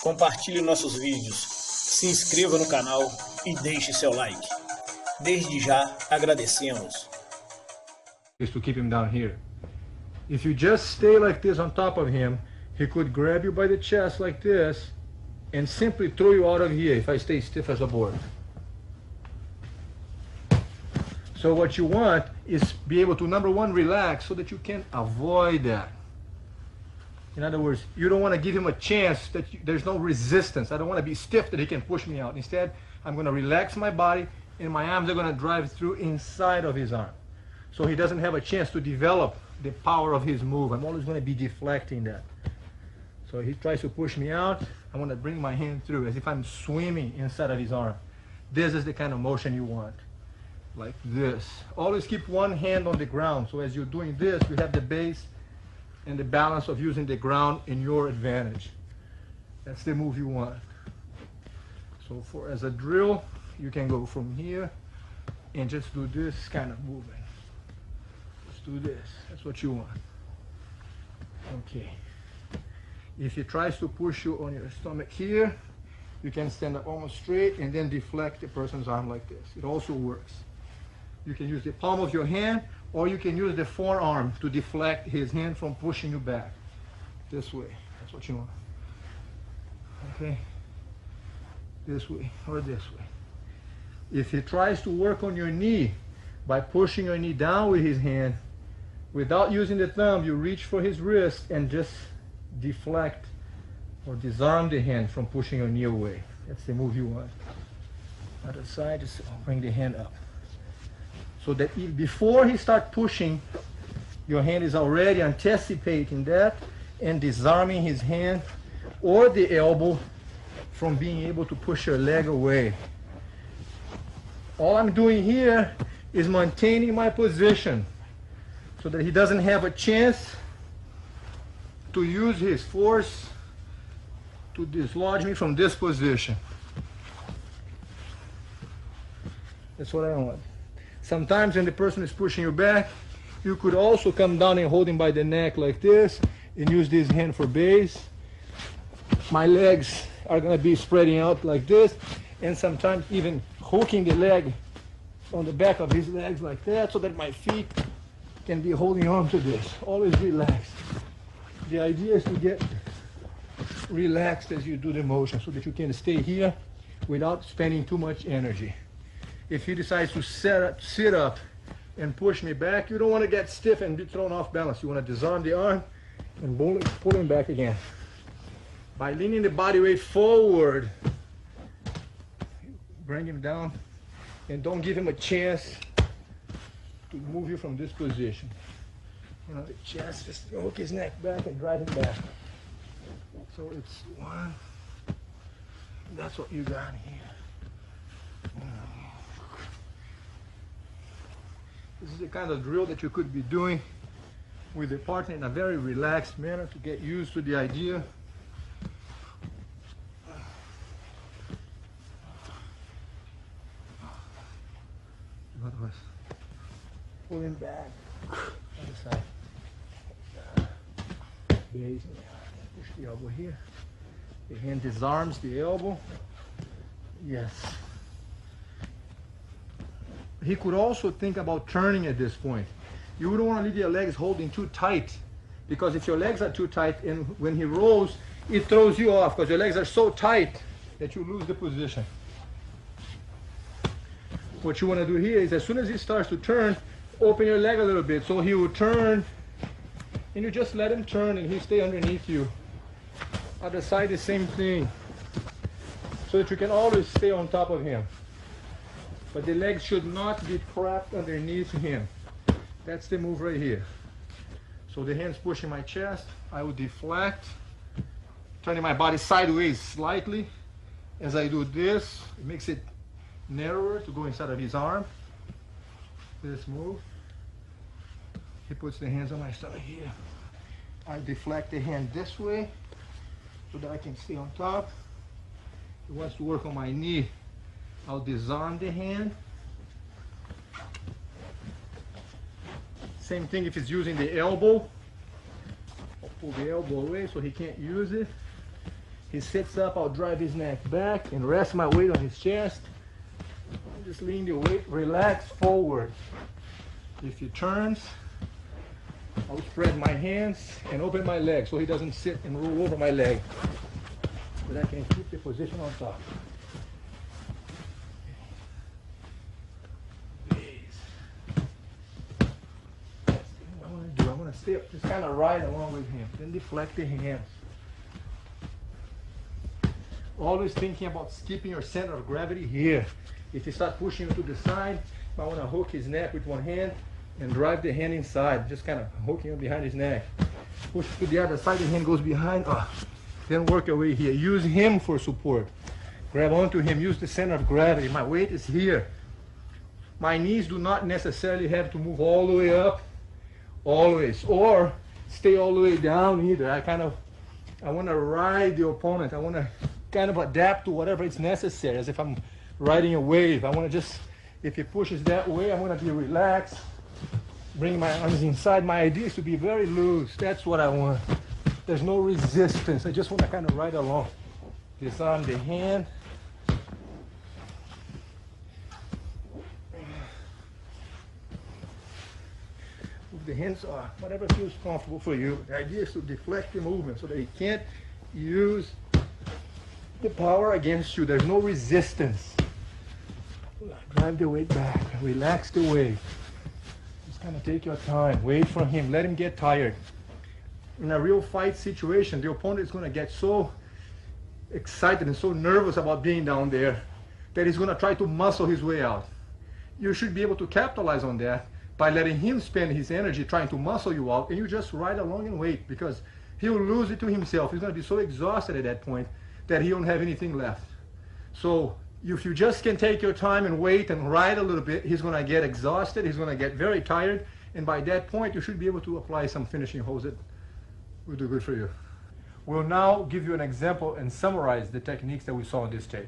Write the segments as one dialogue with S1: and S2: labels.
S1: Compartilhe nossos vídeos, se inscreva no canal e deixe seu like. Desde já agradecemos.
S2: Is to keep him down here. If you just stay like this on top of him, he could grab you by the chest like this and simply throw you out of here if I stay stiff as a board. So what you want is be able to, number one, relax so that you can avoid that. In other words, you don't want to give him a chance that there's no resistance. I don't want to be stiff that he can push me out. Instead, I'm going to relax my body and my arms are going to drive through inside of his arm. So he doesn't have a chance to develop the power of his move. I'm always going to be deflecting that. So he tries to push me out, I want to bring my hand through as if I'm swimming inside of his arm. This is the kind of motion you want. Like this. Always keep one hand on the ground. So as you're doing this, you have the base and the balance of using the ground in your advantage. That's the move you want. So for as a drill, you can go from here and just do this kind of movement. Just do this. That's what you want. Okay. If he tries to push you on your stomach here, you can stand up almost straight and then deflect the person's arm like this. It also works. You can use the palm of your hand, or you can use the forearm to deflect his hand from pushing you back. This way. That's what you want. Okay? This way or this way. If he tries to work on your knee by pushing your knee down with his hand, without using the thumb, you reach for his wrist and just deflect or disarm the hand from pushing your knee away. That's the move you want. Other side, just bring the hand up. So that before he starts pushing, your hand is already anticipating that and disarming his hand or the elbow from being able to push your leg away. All I'm doing here is maintaining my position so that he doesn't have a chance to use his force to dislodge me from this position. That's what I want. Sometimes when the person is pushing you back, you could also come down and hold him by the neck like this and use this hand for base. My legs are going to be spreading out like this, and sometimes even hooking the leg on the back of his legs like that so that my feet can be holding on to this. Always relaxed. The idea is to get relaxed as you do the motion so that you can stay here without spending too much energy. If he decides to sit up and push me back, you don't want to get stiff and be thrown off balance. You want to disarm the arm and pull him back again. By leaning the body weight forward, bring him down and don't give him a chance to move you from this position. You know, the chest, just hook his neck back and drive him back. So it's one. That's what you got here. This is the kind of drill that you could be doing with a partner in a very relaxed manner to get used to the idea. Pull him back. Other side. Base. Push the elbow here. The hand disarms the elbow. Yes. He could also think about turning at this point. You don't want to leave your legs holding too tight, because if your legs are too tight and when he rolls, it throws you off because your legs are so tight that you lose the position. What you want to do here is as soon as he starts to turn, open your leg a little bit so he will turn, and you just let him turn and he stay underneath you. Other side, the same thing, so that you can always stay on top of him. But the legs should not be trapped underneath him. That's the move right here. So the hand's pushing my chest. I will deflect, turning my body sideways slightly. As I do this, it makes it narrower to go inside of his arm. This move. He puts the hands on my stomach here. I deflect the hand this way so that I can stay on top. He wants to work on my knee. I'll disarm the hand. Same thing if he's using the elbow. I'll pull the elbow away so he can't use it. He sits up, I'll drive his neck back and rest my weight on his chest. Just lean the weight, relax forward. If he turns, I'll spread my hands and open my legs so he doesn't sit and roll over my leg. But I can keep the position on top. I'm going to stay up, just kind of ride along with him. Then deflect the hands. Always thinking about keeping your center of gravity here. If you start pushing him to the side, I want to hook his neck with one hand and drive the hand inside, just kind of hooking him behind his neck. Push to the other side, the hand goes behind. Then work your way here. Use him for support. Grab onto him, use the center of gravity. My weight is here. My knees do not necessarily have to move all the way up, always, or stay all the way down either. I want to ride the opponent. I want to kind of adapt to whatever is necessary, as if I'm riding a wave. I want to just, if he pushes that way, I want to be relaxed, bring my arms inside. My idea is to be very loose. That's what I want. There's no resistance. I just want to kind of ride along. Disarm the hand. Move the hands, whatever feels comfortable for you. The idea is to deflect the movement so that he can't use the power against you. There's no resistance. Drive the weight back. Relax the weight. Just kind of take your time. Wait for him. Let him get tired. In a real fight situation, the opponent is going to get so excited and so nervous about being down there that he's going to try to muscle his way out. You should be able to capitalize on that by letting him spend his energy trying to muscle you out, and you just ride along and wait, because he'll lose it to himself. He's going to be so exhausted at that point that he won't have anything left. So if you just can take your time and wait and ride a little bit, he's going to get exhausted, he's going to get very tired, and by that point you should be able to apply some finishing holds that will do good for you. We'll now give you an example and summarize the techniques that we saw on this tape.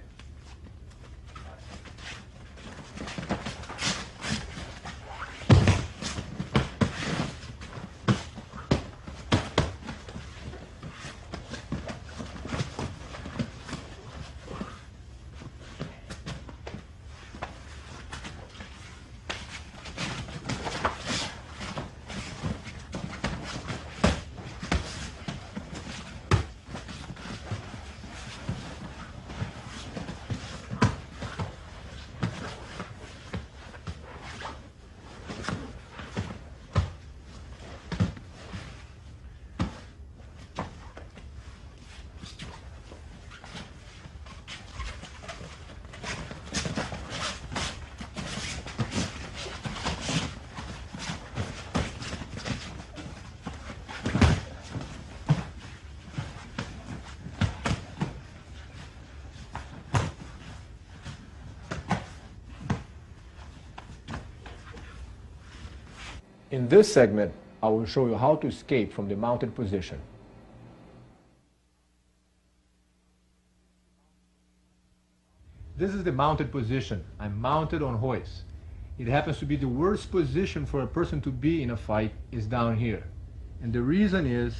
S2: In this segment, I will show you how to escape from the mounted position. This is the mounted position. I'm mounted on Royce. It happens to be the worst position for a person to be in a fight is down here. And the reason is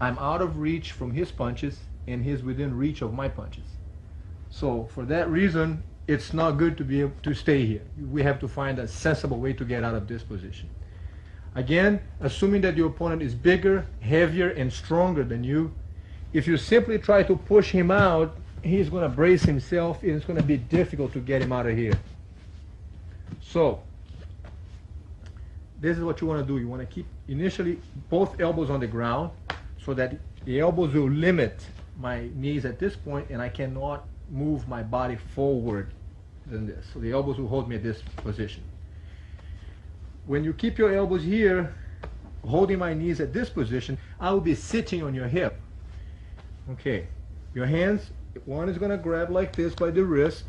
S2: I'm out of reach from his punches and he's within reach of my punches. So for that reason, it's not good to be able to stay here. We have to find a sensible way to get out of this position. Again, assuming that your opponent is bigger, heavier, and stronger than you, if you simply try to push him out, he's going to brace himself and it's going to be difficult to get him out of here. So, this is what you want to do. You want to keep initially both elbows on the ground so that the elbows will limit my knees at this point and I cannot move my body forward than this. So the elbows will hold me at this position. When you keep your elbows here, holding my knees at this position, I will be sitting on your hip. Okay, your hands, one is going to grab like this by the wrist.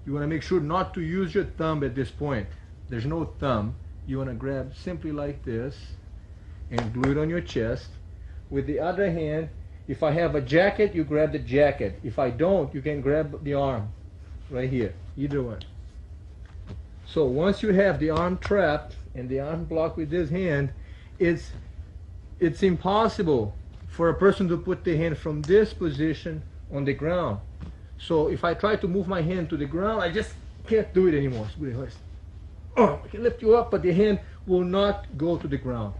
S2: You want to make sure not to use your thumb at this point. There's no thumb. You want to grab simply like this and glue it on your chest. With the other hand, if I have a jacket, you grab the jacket. If I don't, you can grab the arm right here, either one. So once you have the arm trapped and the arm blocked with this hand, it's impossible for a person to put the hand from this position on the ground. So if I try to move my hand to the ground, I just can't do it anymore. Oh, I can lift you up, but the hand will not go to the ground.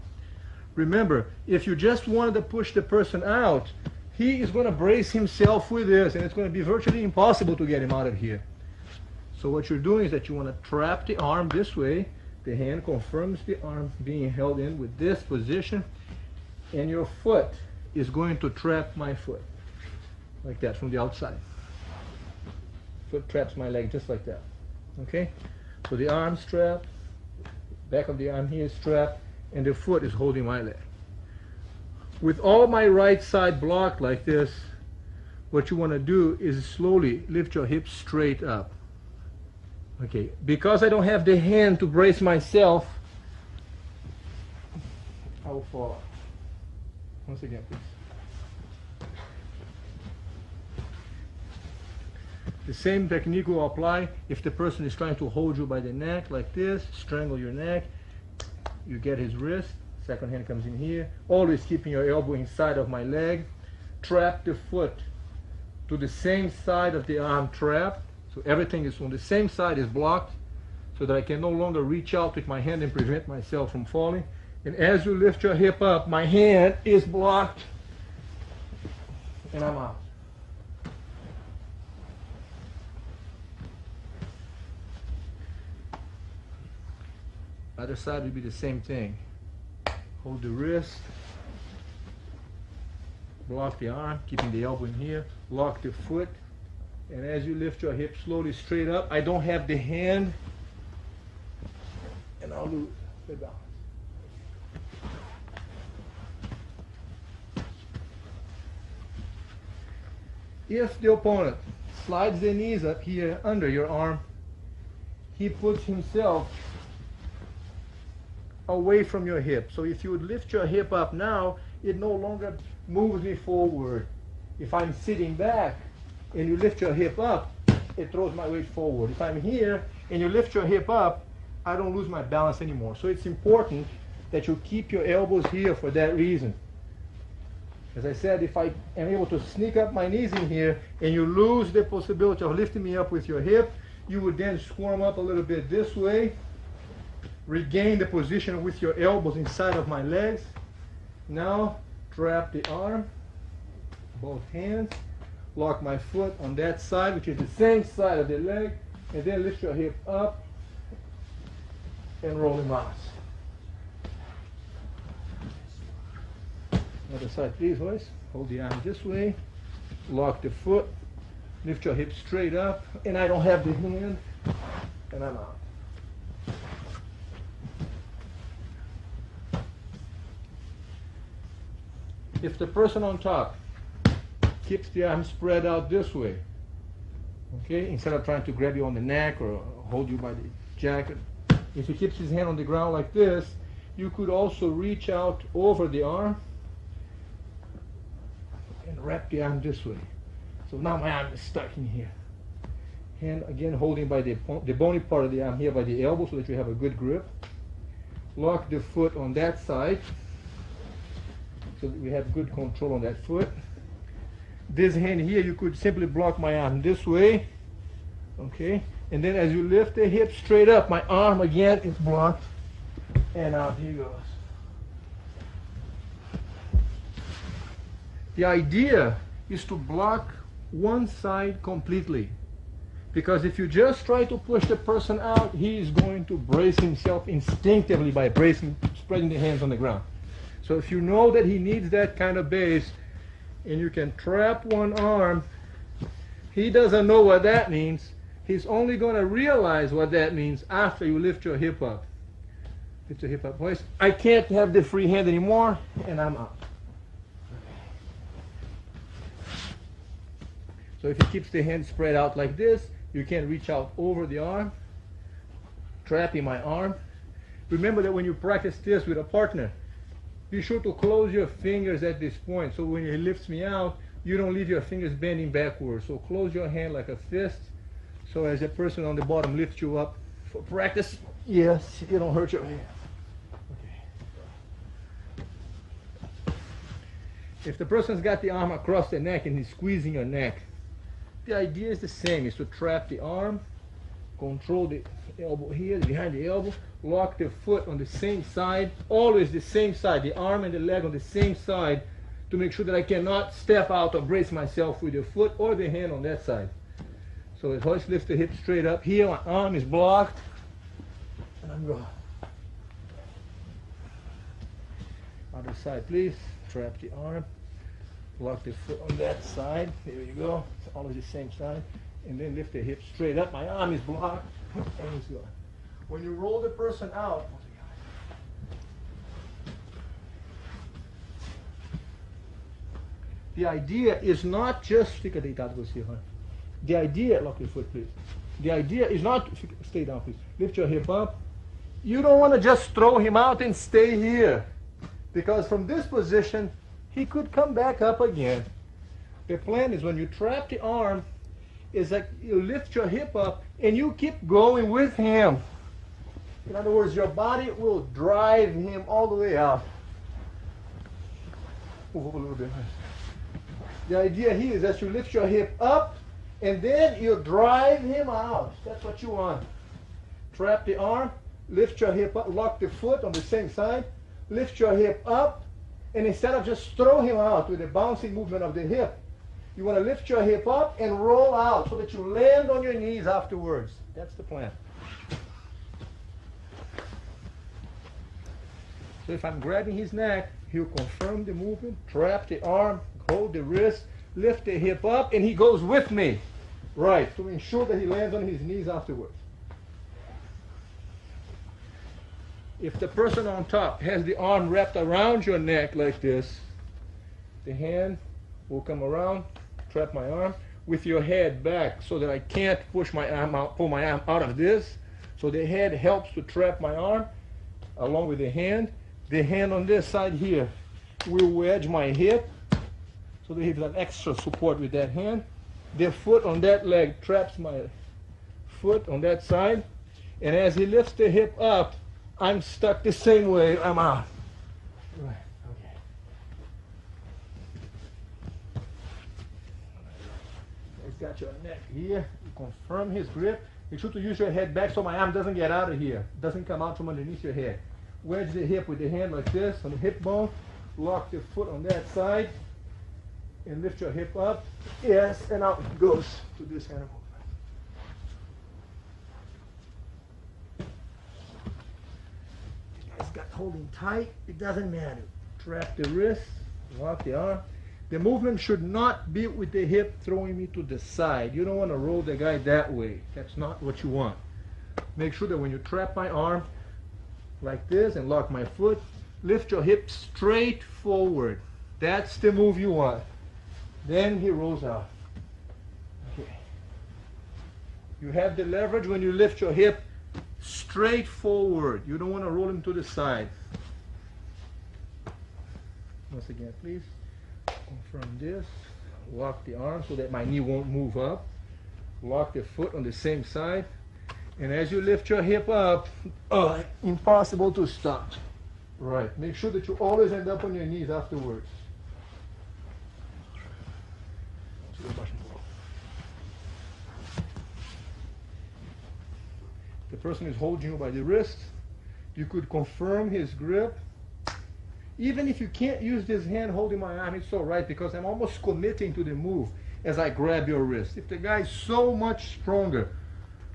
S2: Remember, if you just wanted to push the person out, he is going to brace himself with this, and it's going to be virtually impossible to get him out of here. So what you're doing is that you want to trap the arm this way. The hand confirms the arm being held in with this position, and your foot is going to trap my foot, like that, from the outside. Foot traps my leg just like that. Okay? So the arm's trapped, back of the arm here is trapped, and the foot is holding my leg. With all my right side blocked like this, what you want to do is slowly lift your hips straight up. Okay, because I don't have the hand to brace myself, I will fall. Once again, please. The same technique will apply if the person is trying to hold you by the neck like this, strangle your neck. You get his wrist, second hand comes in here, always keeping your elbow inside of my leg. Trap the foot to the same side of the arm trapped, so everything is on the same side, is blocked, so that I can no longer reach out with my hand and prevent myself from falling. And as you lift your hip up, my hand is blocked, and I'm out. Other side will be the same thing. Hold the wrist, block the arm, keeping the elbow in here, lock the foot, and as you lift your hip slowly straight up, I don't have the hand, and I'll lose the balance. If the opponent slides the knees up here under your arm, he puts himself away from your hip. So if you would lift your hip up now, it no longer moves me forward. If I'm sitting back and you lift your hip up, it throws my weight forward. If I'm here and you lift your hip up, I don't lose my balance anymore. So it's important that you keep your elbows here for that reason. As I said, if I am able to sneak up my knees in here and you lose the possibility of lifting me up with your hip, you would then squirm up a little bit this way, regain the position with your elbows inside of my legs. Now trap the arm, both hands, lock my foot on that side, which is the same side of the leg, and then lift your hip up and roll him out. Other side, please, Royce. Hold the arm this way, lock the foot, lift your hip straight up, and I don't have the hand, and I'm out. If the person on top keeps the arm spread out this way, okay, instead of trying to grab you on the neck or hold you by the jacket, if he keeps his hand on the ground like this, you could also reach out over the arm and wrap the arm this way. So now my arm is stuck in here. Hand again holding by the bony part of the arm here by the elbow so that you have a good grip. Lock the foot on that side so that we have good control on that foot. This hand here, you could simply block my arm this way, okay? And then as you lift the hip straight up, my arm again is blocked, and out he goes. The idea is to block one side completely, because if you just try to push the person out, he is going to brace himself instinctively by spreading the hands on the ground. So if you know that he needs that kind of base, and you can trap one arm, he doesn't know what that means. He's only going to realize what that means after you lift your hip up. Lift your hip up, boys. I can't have the free hand anymore, and I'm out. So if he keeps the hand spread out like this, you can reach out over the arm, trapping my arm. Remember that when you practice this with a partner, be sure to close your fingers at this point, so when he lifts me out, you don't leave your fingers bending backwards. So close your hand like a fist, so as the person on the bottom lifts you up for practice, yes, you don't hurt your hand. Okay. If the person's got the arm across the neck and he's squeezing your neck, the idea is the same, is to trap the arm, control the elbow here, behind the elbow, lock the foot on the same side, always the same side, the arm and the leg on the same side, to make sure that I cannot step out or brace myself with the foot or the hand on that side. So as Royce lifts the hip straight up, here my arm is blocked, and I'm going. Other side, please. Trap the arm, lock the foot on that side. There you go. It's always the same side. And then lift the hip straight up. My arm is blocked, and it's going. When you roll the person out, the idea is not just, fica deitado você, huh? The idea, lock your foot please. The idea is not, stay down please. Lift your hip up. You don't want to just throw him out and stay here. Because from this position, he could come back up again. The plan is when you trap the arm, is that you lift your hip up and you keep going with him. In other words, your body will drive him all the way out. Move up a little bit. The idea here is that you lift your hip up and then you drive him out. That's what you want. Trap the arm, lift your hip up, lock the foot on the same side, lift your hip up, and instead of just throw him out with a bouncing movement of the hip, you want to lift your hip up and roll out so that you land on your knees afterwards. That's the plan. So if I'm grabbing his neck, he'll confirm the movement, trap the arm, hold the wrist, lift the hip up, and he goes with me. Right, to ensure that he lands on his knees afterwards. If the person on top has the arm wrapped around your neck like this, the hand will come around, trap my arm, with your head back so that I can't push my arm out, pull my arm out of this. So the head helps to trap my arm along with the hand. The hand on this side here will wedge my hip so that he has an extra support with that hand. The foot on that leg traps my foot on that side. And as he lifts the hip up, I'm stuck the same way, I'm out. Right, okay. He's got your neck here. You confirm his grip. Make sure to use your head back so my arm doesn't get out of here. Doesn't come out from underneath your head. Wedge the hip with the hand like this on the hip bone. Lock the foot on that side. And lift your hip up. Yes, and out it goes to this kind of movement. Got holding tight, it doesn't matter. Trap the wrist, lock the arm. The movement should not be with the hip throwing me to the side. You don't want to roll the guy that way. That's not what you want. Make sure that when you trap my arm like this and lock my foot, lift your hip straight forward. That's the move you want. Then he rolls out. Okay. You have the leverage when you lift your hip straight forward. You don't want to roll him to the side. Once again, please. Confirm this. Lock the arm so that my knee won't move up. Lock the foot on the same side. And as you lift your hip up, impossible to stop. Right. Make sure that you always end up on your knees afterwards. The person is holding you by the wrist. You could confirm his grip. Even if you can't use this hand holding my arm, it's all right because I'm almost committing to the move as I grab your wrist. If the guy is so much stronger,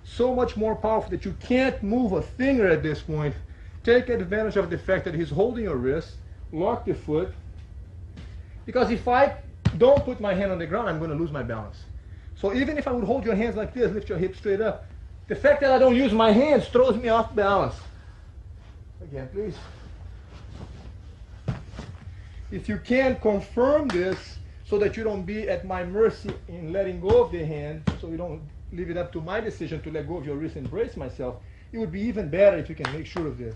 S2: so much more powerful that you can't move a finger at this point, take advantage of the fact that he's holding your wrist, lock the foot, because if I don't put my hand on the ground, I'm going to lose my balance. So even if I would hold your hands like this, lift your hips straight up, the fact that I don't use my hands throws me off balance. Again, please. If you can confirm this so that you don't be at my mercy in letting go of the hand, so you don't leave it up to my decision to let go of your wrist and brace myself, it would be even better if you can make sure of this.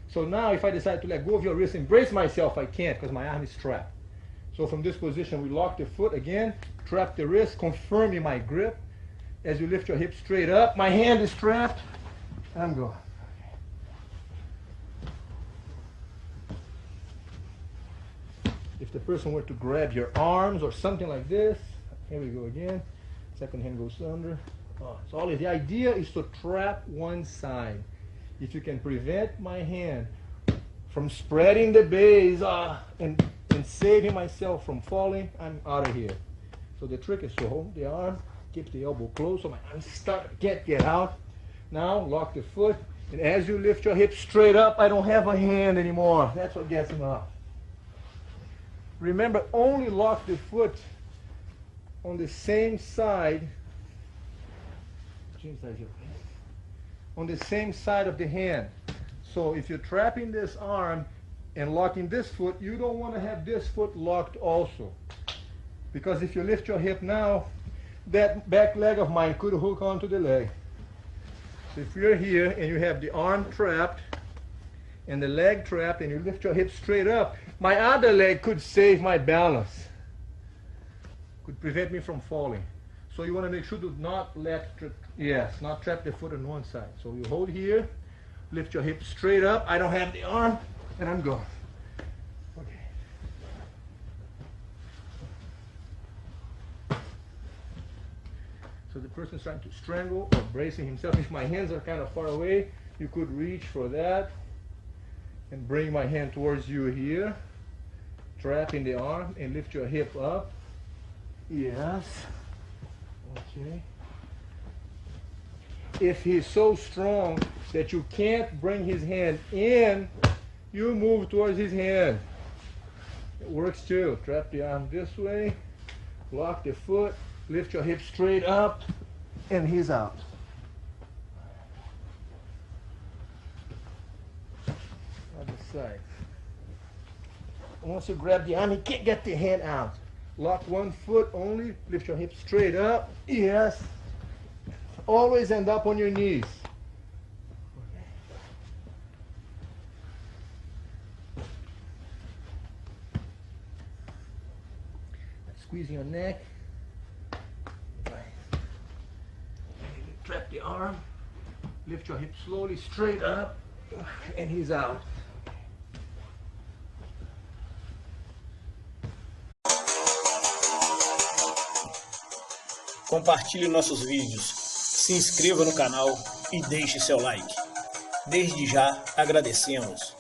S2: So now if I decide to let go of your wrist and brace myself, I can't because my arm is trapped. So from this position, we lock the foot again, trap the wrist, confirming my grip. As you lift your hips straight up, my hand is trapped, and I'm going. If the person were to grab your arms or something like this, here we go again. Second hand goes under. So always the idea is to trap one side. If you can prevent my hand from spreading the base and saving myself from falling, I'm out of here. So the trick is to hold the arm, keep the elbow close so my arm can't get out. Now lock the foot, and as you lift your hips straight up, I don't have a hand anymore. That's what gets him off. Remember, only lock the foot on the same side. On the same side of the hand. So if you're trapping this arm and locking this foot, you don't want to have this foot locked also. Because if you lift your hip now, that back leg of mine could hook onto the leg. So if you're here and you have the arm trapped and the leg trapped and you lift your hip straight up, my other leg could save my balance. Could prevent me from falling. So you want to make sure to not not trap the foot on one side. So you hold here, lift your hip straight up. I don't have the arm, and I'm gone. Okay. So the person's trying to strangle or bracing himself. If my hands are kind of far away, you could reach for that and bring my hand towards you here, trapping the arm, and lift your hip up. Yes. Okay. If he's so strong that you can't bring his hand in, you move towards his hand. It works too. Trap the arm this way, lock the foot, lift your hip straight up, and he's out. Other side. Once you grab the arm, he can't get the hand out. Lock one foot only, lift your hip straight up. Yes. Always end up on your knees. Squeezing your neck. Trap the arm. Lift your hip slowly straight up. And he's out.
S1: Compartilhe nossos vídeos, se inscreva no canal e deixe seu like. Desde já agradecemos.